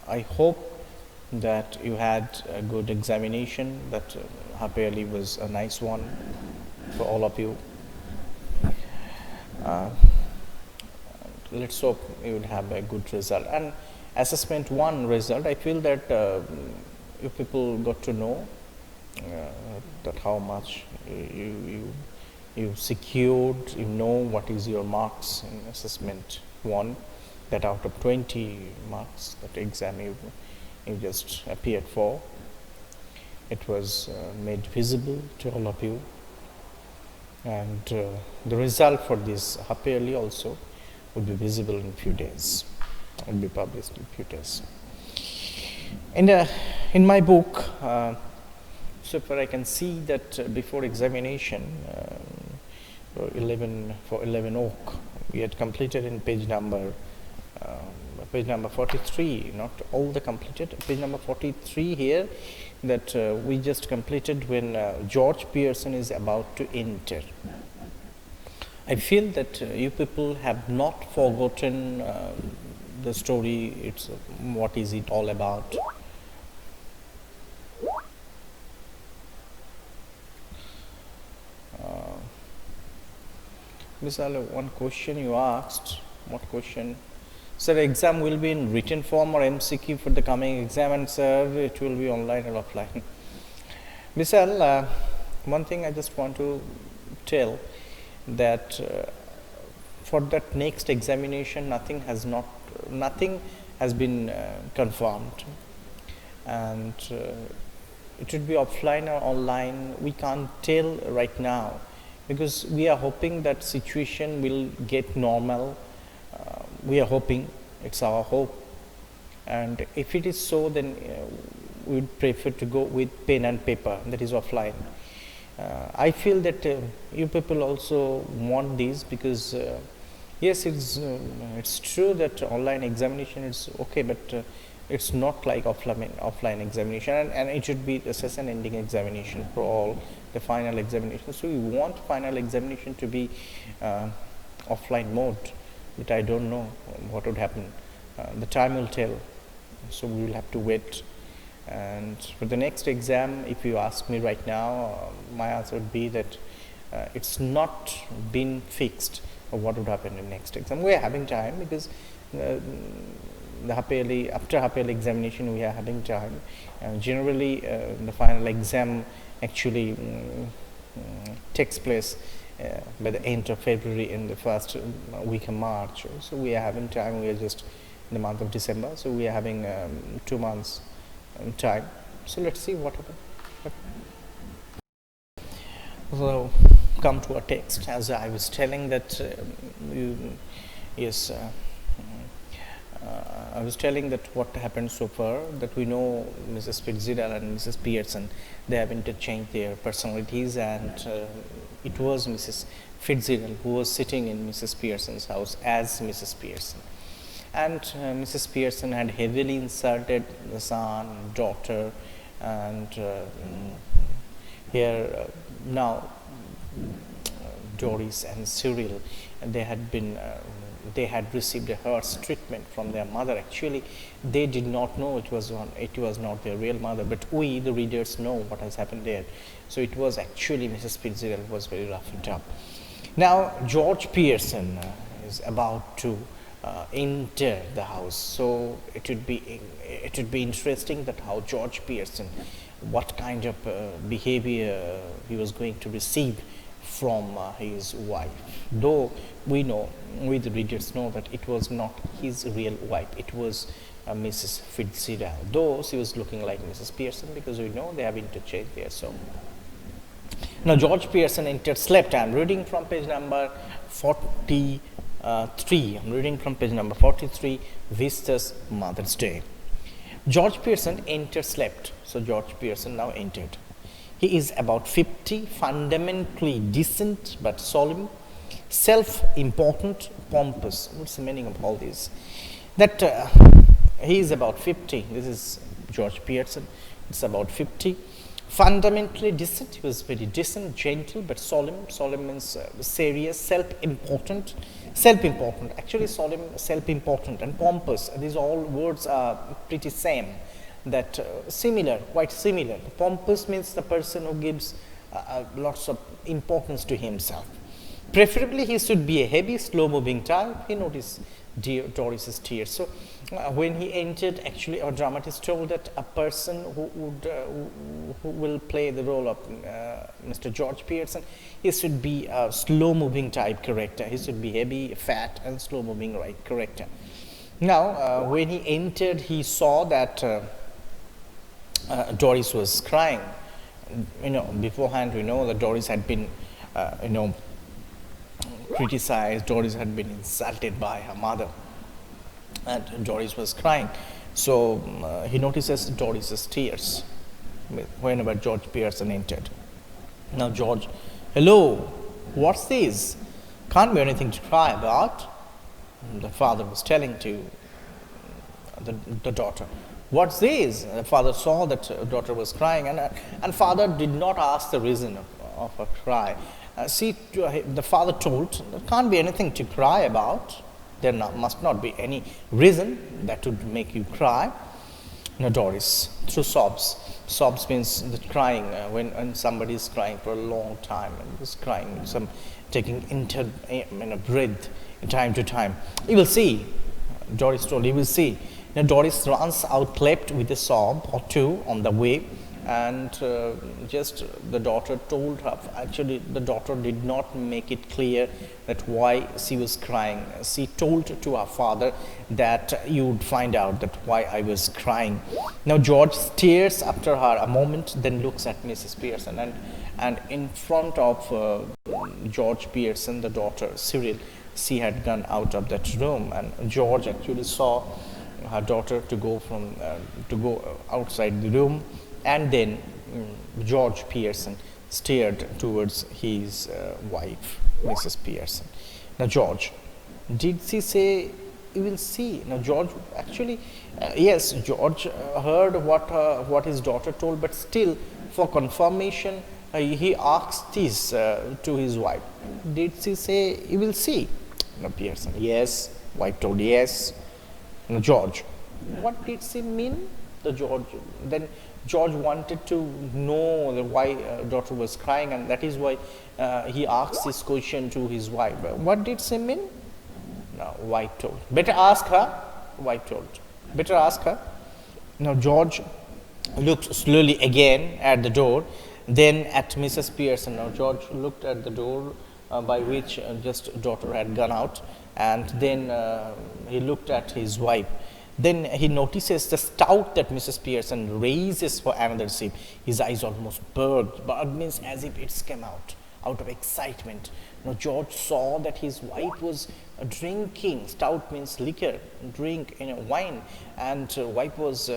I hope that you had a good examination, that half yearly was a nice one for all of you. Let's hope you will have a good result. And assessment 1 result, I feel that you people got to know that how much you secured, you know what is your marks in assessment 1, that out of 20 marks that exam you just appeared for, it was made visible to all of you. And the result for this half yearly also will be visible in a few days, will be published in a few days. In my book, so far I can see that before examination, for 11 Oak, we had completed in page number 43, not all the completed, page number 43 here, that we just completed when George Pearson is about to enter. I feel that you people have not forgotten the story, it's what is it all about. Miss Ale, one question you asked, what question? Sir, exam will be in written form or MCQ for the coming exam, and sir, it will be online or offline. Miss Ale, one thing I just want to tell, that for that next examination nothing has been confirmed, and it should be offline or online, we can't tell right now, because we are hoping that situation will get normal. We are hoping, it's our hope, and if it is so, then we would prefer to go with pen and paper, that is offline. I feel that you people also want this, because yes, it's true that online examination is okay, but it's not like offline examination, and it should be a session ending examination for all the final examination. So we want final examination to be offline mode, but I don't know what would happen. The time will tell, so we will have to wait. And for the next exam, if you ask me right now, my answer would be that it's not been fixed what would happen in the next exam. We are having time, because the after half yearly examination we are having time. Generally the final exam actually takes place by the end of February, in the first week of March. So we are having time, we are just in the month of December, so we are having 2 months time. So let's see what happens. So come to our text, as I was telling that I was telling that what happened so far, that we know Mrs. Fitzgerald and Mrs. Pearson, they have interchanged their personalities, and it was Mrs. Fitzgerald who was sitting in Mrs. Pearson's house as Mrs. Pearson. And Mrs. Pearson had heavily insulted the son, daughter, and here now Doris and Cyril, they had received a harsh treatment from their mother. Actually, they did not know it was not their real mother, but we, the readers, know what has happened there. So it was actually Mrs. Fitzgerald was very rough and tough. Now George Pearson is about to enter the house, so it would be interesting that how George Pearson, what kind of behavior he was going to receive from his wife. Though we the readers know that it was not his real wife, it was Mrs. Fitzgerald, though she was looking like Mrs. Pearson, because we know they have interchanged there. So now George Pearson entered, slept. I am reading from page number 43. I'm reading from page number 43, Vista's Mother's Day. George Pearson entered, slept. So George Pearson now entered. He is about 50, fundamentally decent but solemn, self-important, pompous. What's the meaning of all this? That he is about 50. This is George Pearson. It's about 50. fundamentally decent. He was very decent, gentle, but solemn. Solemn means serious, self-important. Self-important, actually solemn, self-important, and pompous. These all words are pretty same, that similar, quite similar. Pompous means the person who gives lots of importance to himself. Preferably, he should be a heavy, slow-moving type. He noticed Doris's tears. So, when he entered, actually, our dramatist told that a person who will play the role of Mr. George Pearson, he should be a slow-moving type character. He should be heavy, fat, and slow-moving character. Now, when he entered, he saw that Doris was crying. Beforehand, we know that Doris had been, criticized. Doris had been insulted by her mother, and Doris was crying. So he notices Doris's tears whenever George Pearson entered. Now George, hello, what's this? Can't be anything to cry about. The father was telling to the daughter. What's this? The father saw that daughter was crying, and father did not ask the reason of her cry. The father told, there can't be anything to cry about. There must not be any reason that would make you cry. Now Doris, through sobs. Sobs means the crying, when somebody is crying for a long time, and is crying, taking breath time to time. You will see, Doris told, you will see. Now Doris runs out, clapped with a sob or two on the way, and just the daughter told her. Actually, the daughter did not make it clear that why she was crying. She told to her father that you would find out that why I was crying. Now George stares after her a moment, then looks at Mrs. Pearson, and in front of George Pearson, the daughter Cyril, she had gone out of that room, and George actually saw her daughter to go outside the room, and then George Pearson stared towards his wife, Mrs. Pearson. Now George, did she say you will see? Now George actually, yes, George heard what his daughter told, but still, for confirmation, he asked this to his wife. Did she say you will see? Now Pearson, yes. Wife told yes. Now George, what did she mean? Then George wanted to know why daughter was crying, and that is why he asked this question to his wife. What did she mean? Now wife told, better ask her. Wife told, better ask her. Now George looked slowly again at the door, then at Mrs. Pearson. Now George looked at the door by which just daughter had gone out, and then he looked at his wife. Then he notices the stout that Mrs. Pearson raises for another sip. His eyes almost burst. Burst means as if it's come out of excitement. Now George saw that his wife was drinking. Stout means liquor, drink, wine, and wife was,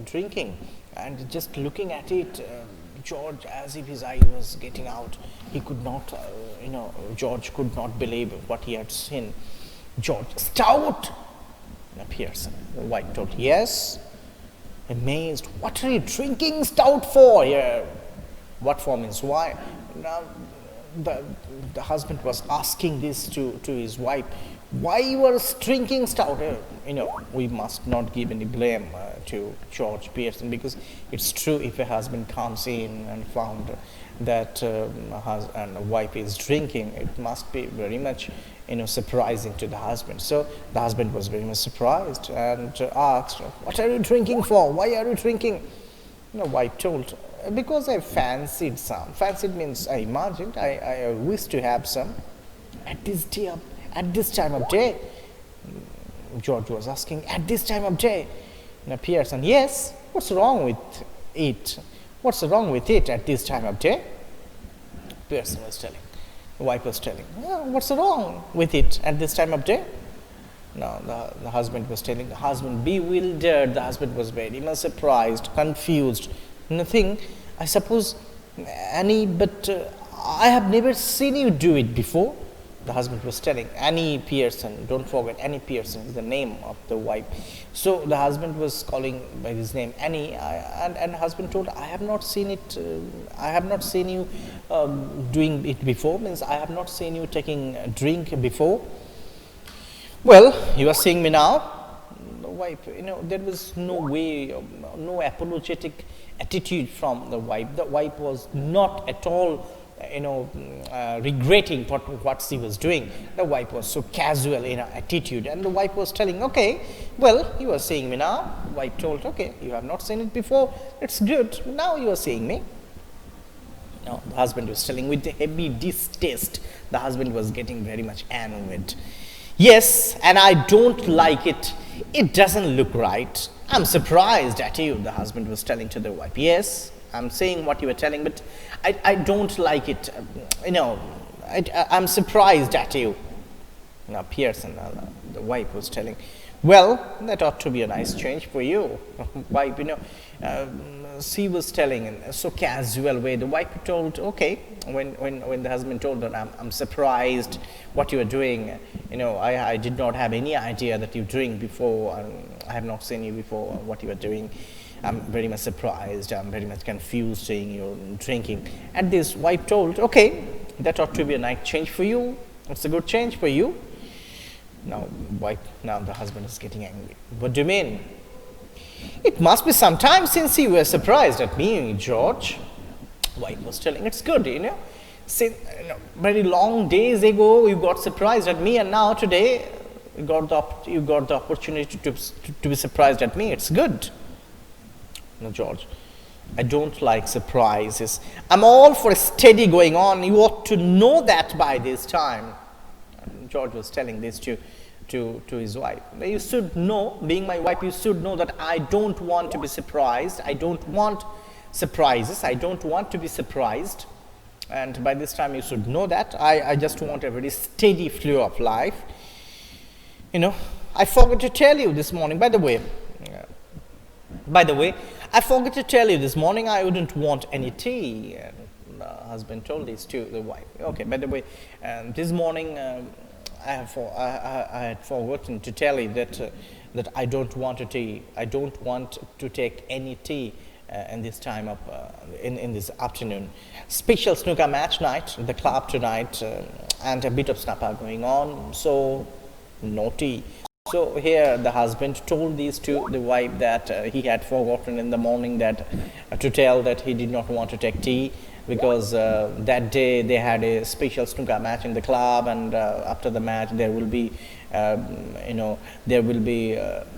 drinking, and just looking at it. George, as if his eye was getting out, he could not, George could not believe what he had seen. George, stout! Now Pearson, wife told, yes. Amazed, what are you drinking stout for here? What for means why? Now the husband was asking this to his wife. Why you are drinking stout? We must not give any blame to George Pearson, because it's true, if a husband comes in and found that a wife is drinking, it must be very much surprising to the husband. So the husband was very much surprised and asked, what are you drinking for? Why are you drinking? Wife told, because I fancied some. Fancied means I imagined, I wish to have some at this time of day. George was asking, at this time of day? Now Pearson, yes. What's wrong with it? What's wrong with it at this time of day? Pearson was telling. The wife was telling, what's wrong with it at this time of day? Now the husband was telling. The husband bewildered. The husband was very much surprised, confused. Nothing, I suppose, Annie, but I have never seen you do it before. the husband was telling, Annie Pearson, don't forget, Annie Pearson is the name of the wife. So the husband was calling by his name, Annie, and the husband told, I have not seen it, I have not seen you doing it before, means I have not seen you taking a drink before. Well, you are seeing me now. The wife, there was no way, no apologetic attitude from the wife. The wife was not at all regretting what she was doing. The wife was so casual in her attitude, and the wife was telling, okay, well, you are seeing me now. The wife told, okay, you have not seen it before, it's good, now you are seeing me. Now the husband was telling with heavy distaste. The husband was getting very much annoyed. Yes, and I don't like it. It doesn't look right. I'm surprised at you, the husband was telling to the wife. Yes, I'm saying what you were telling, but I don't like it. I'm surprised at you. Now Pearson, the wife was telling, well, that ought to be a nice change for you. Wife, she was telling in a so casual way. The wife told, okay, when the husband told her, I'm surprised what you are doing. I did not have any idea that you drink before. I have not seen you before, what you are doing. I'm very much surprised. I'm very much confused seeing you drinking. And this wife told, okay, that ought to be a nice change for you. It's a good change for you. Now the husband is getting angry. What do you mean? It must be some time since you were surprised at me, George. Wife was telling, it's good, Since very long days ago you got surprised at me, and now today you got the opportunity to be surprised at me. It's good. No, George, I don't like surprises. I'm all for a steady going on. You ought to know that by this time. And George was telling this to his wife. You should know, being my wife, you should know that I don't want to be surprised. I don't want surprises. I don't want to be surprised. And by this time you should know that. I just want a very steady flow of life. I forgot to tell you this morning, by the way, I forgot to tell you this morning I wouldn't want any tea. And the husband told this to the wife. Okay, by the way, this morning I had forgotten to tell you that I don't want a tea. I don't want to take any tea in this time of in this afternoon. Special snooker match night in the club tonight, and a bit of snapper going on. So no tea. So here the husband told this to the wife that he had forgotten in the morning that to tell that he did not want to take tea, because that day they had a special snooker match in the club, and after the match there will be a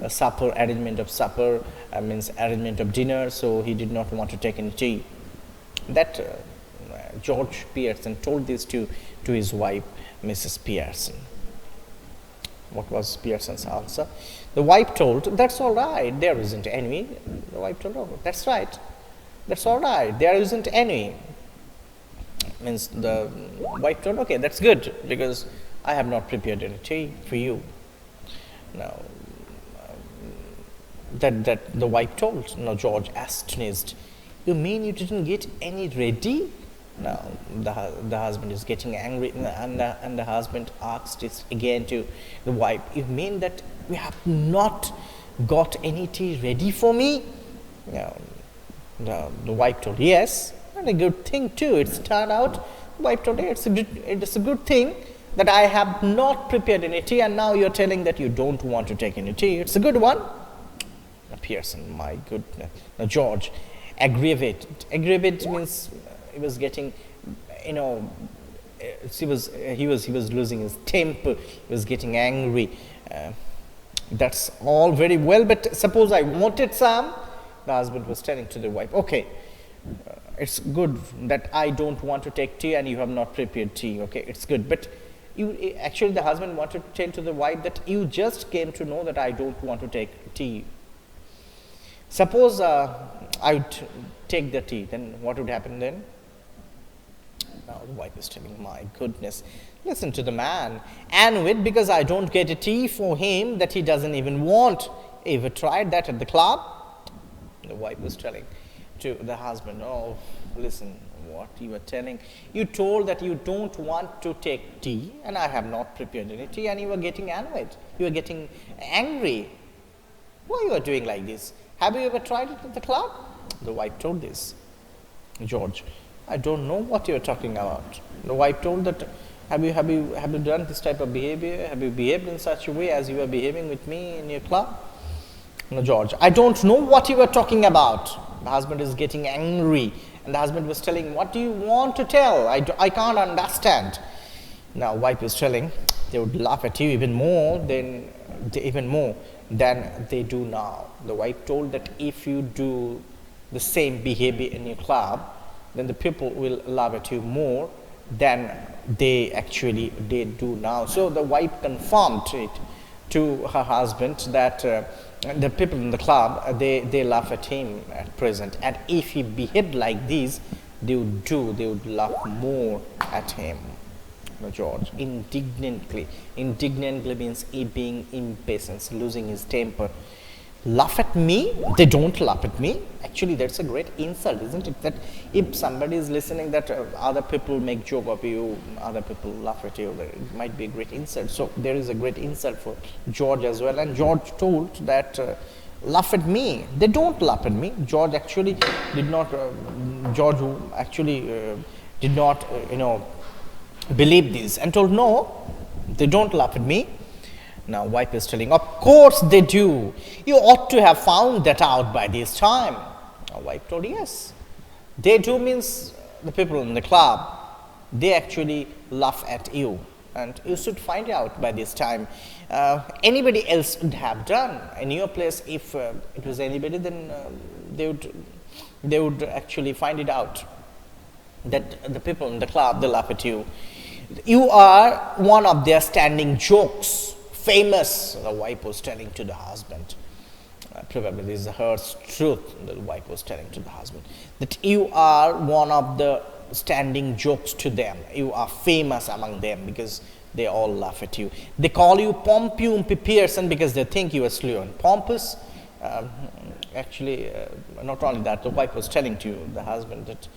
supper, arrangement of supper, means arrangement of dinner, so he did not want to take any tea. That George Pearson told this to his wife, Mrs. Pearson. What was Pearson's answer? The wife told, that's all right, there isn't any. The wife told, oh, that's right, that's all right, there isn't any. Means the wife told, okay, that's good, because I have not prepared any tea for you. Now, that the wife told. Now George astonished, you mean you didn't get any ready? Now the husband is getting angry, and the husband asked this again to the wife, you mean that you have not got any tea ready for me? Now the wife told, yes, and a good thing too. It's turned out, the wife told, it's a good thing that I have not prepared any tea, and now you're telling that you don't want to take any tea. It's a good one. Now Pearson, my goodness. Now George, aggravated. Aggravated means he was getting, he was losing his temper. He was getting angry. That's all very well, but suppose I wanted some. The husband was telling to the wife, okay, it's good that I don't want to take tea and you have not prepared tea. Okay, it's good, but actually the husband wanted to tell to the wife that you just came to know that I don't want to take tea. Suppose I would take the tea, then what would happen then? Now the wife is telling, my goodness, listen to the man. And with, because I don't get a tea for him that he doesn't even want. Ever tried that at the club? The wife was telling to the husband, oh, listen, What you were telling? You told that you don't want to take tea, and I have not prepared any tea, and you were getting annoyed. You were getting angry. Why you are doing like this? Have you ever tried it at the club? The wife told this. George, I don't know what you are talking about. The wife told that, have you done this type of behavior? Have you behaved in such a way as you were behaving with me in your club? No, George, I don't know what you were talking about. The husband is getting angry, and the husband was telling, what do you want to tell? I can't understand. Now, wife is telling, they would laugh at you even more than they do now. The wife told that if you do the same behavior in your club, then the people will laugh at you more than they do now. So the wife confirmed it to her husband that the people in the club, they laugh at him at present, and if he behaved like this, they would laugh more at him. No, George, indignantly means being impatient, losing his temper. Laugh at me? They don't laugh at me. Actually, that's a great insult, isn't it? That if somebody is listening that other people make joke of you, other people laugh at you, it might be a great insult. So there is a great insult for George as well. And George told that, laugh at me. They don't laugh at me. George actually did not, believe this and told, no, they don't laugh at me. Now wife is telling, of course they do. You ought to have found that out by this time. Now wife told, yes. They do means the people in the club, they actually laugh at you, and you should find out by this time. Anybody else would have done. In your place, if it was anybody, then they would actually find it out that the people in the club, they laugh at you. You are one of their standing jokes. Famous, the wife was telling to the husband. Probably this is her truth, the wife was telling to the husband, that you are one of the standing jokes to them. You are famous among them because they all laugh at you. They call you Pompium Pearson because they think you are slow and pompous. Not only that, the wife was telling to the husband that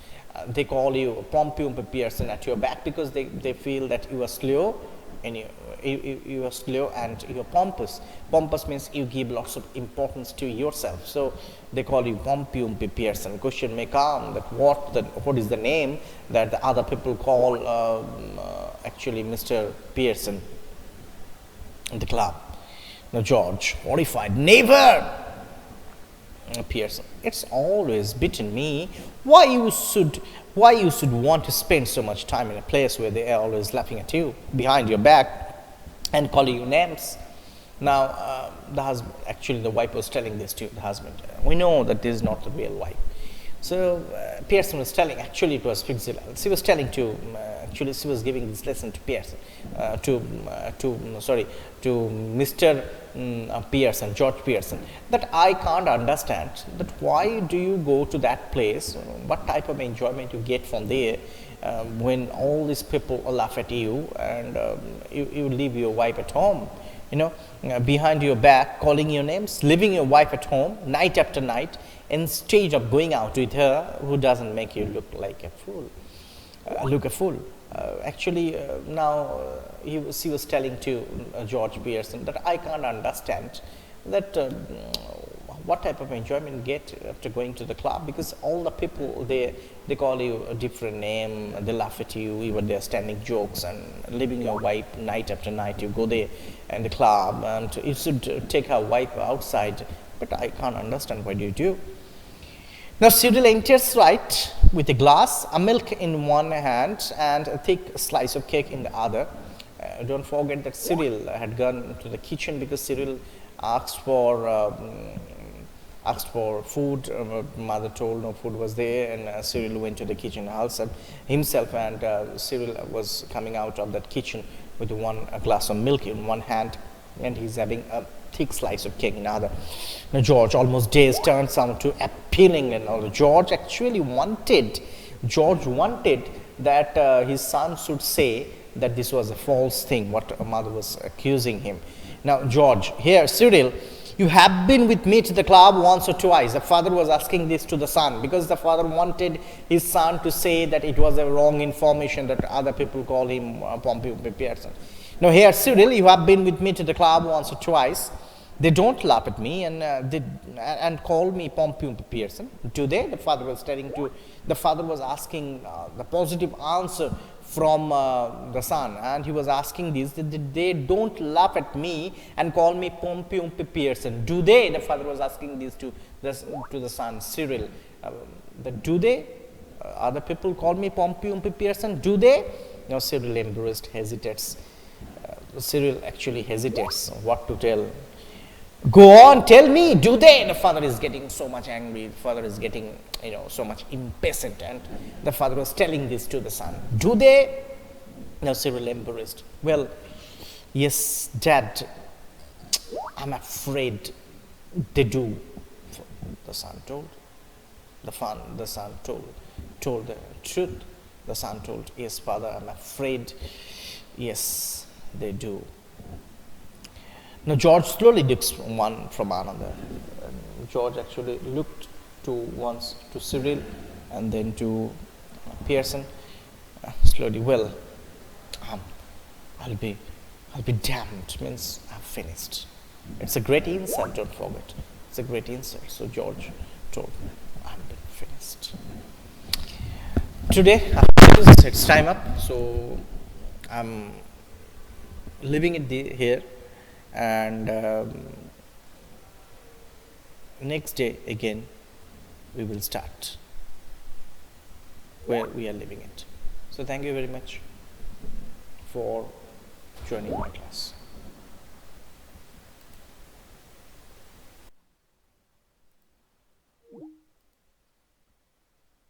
they call you Pompium Pearson at your back because they feel that you are slow, and you are slow and you are pompous. Pompous means you give lots of importance to yourself. So they call you Pompium Pearson. Question may come that what is the name that the other people call Mr. Pearson in the club. Now George, horrified, never. Pearson, it's always beaten me. Why you should want to spend so much time in a place where they are always laughing at you behind your back and calling you names? Now the wife was telling this to the husband. We know that this is not the real wife. So Pearson was telling, actually it was Fitzgerald. She was telling to, she was giving this lesson to Pearson, to Mr. Pearson, George Pearson, that I can't understand that why do you go to that place, what type of enjoyment you get from there when all these people laugh at you and you leave your wife at home, behind your back, calling your names, leaving your wife at home night after night, instead of going out with her who doesn't make you look like a fool. She was telling to George Pearson that I can't understand that what type of enjoyment you get after going to the club, because all the people they call you a different name, they laugh at you, even they're standing jokes, and leaving your wife night after night. You go there in the club and you should take her wife outside, but I can't understand what you do. Now Cyril enters right with a glass, a milk in one hand and a thick slice of cake in the other. Don't forget that Cyril had gone to the kitchen because Cyril asked for food. Mother told no food was there, and Cyril went to the kitchen himself, and Cyril was coming out of that kitchen with a glass of milk in one hand, and he's having a thick slice of cake in the other. Now George, almost dazed, turned some to appealing, and all. George wanted that his son should say that this was a false thing, what mother was accusing him. Now George, here Cyril, you have been with me to the club once or twice. The father was asking this to the son because the father wanted his son to say that it was a wrong information that other people call him Pompey Pearson. Now here, Cyril, you have been with me to the club once or twice. They don't laugh at me and call me Pompey Pearson, do they? The father was asking the positive answer from the son, and he was asking this, that they don't laugh at me and call me Pompey Pearson, do they? The father was asking this to the son, Cyril. Do they? Other people call me Pompey Pearson, do they? Now Cyril embarrassed, hesitates. Cyril actually hesitates what to tell. Go on, tell me, do they? The father is getting so much angry, the father is getting, so much impatient, and the father was telling this to the son. Do they? Now Cyril embarrassed. Well, yes, Dad, I'm afraid they do. The son told. The son told the truth. The son told, yes, father, I'm afraid, yes, they do. Now George slowly looks one from another. George actually looked once to Cyril and then to Pearson. Slowly, well, I'll be damned, means I've finished. It's a great insult, don't forget. It's a great insult. So George told, I'm finished. Today, it's time up, so I'm leaving it here. And next day again we will start where we are leaving it. So thank you very much for joining my class.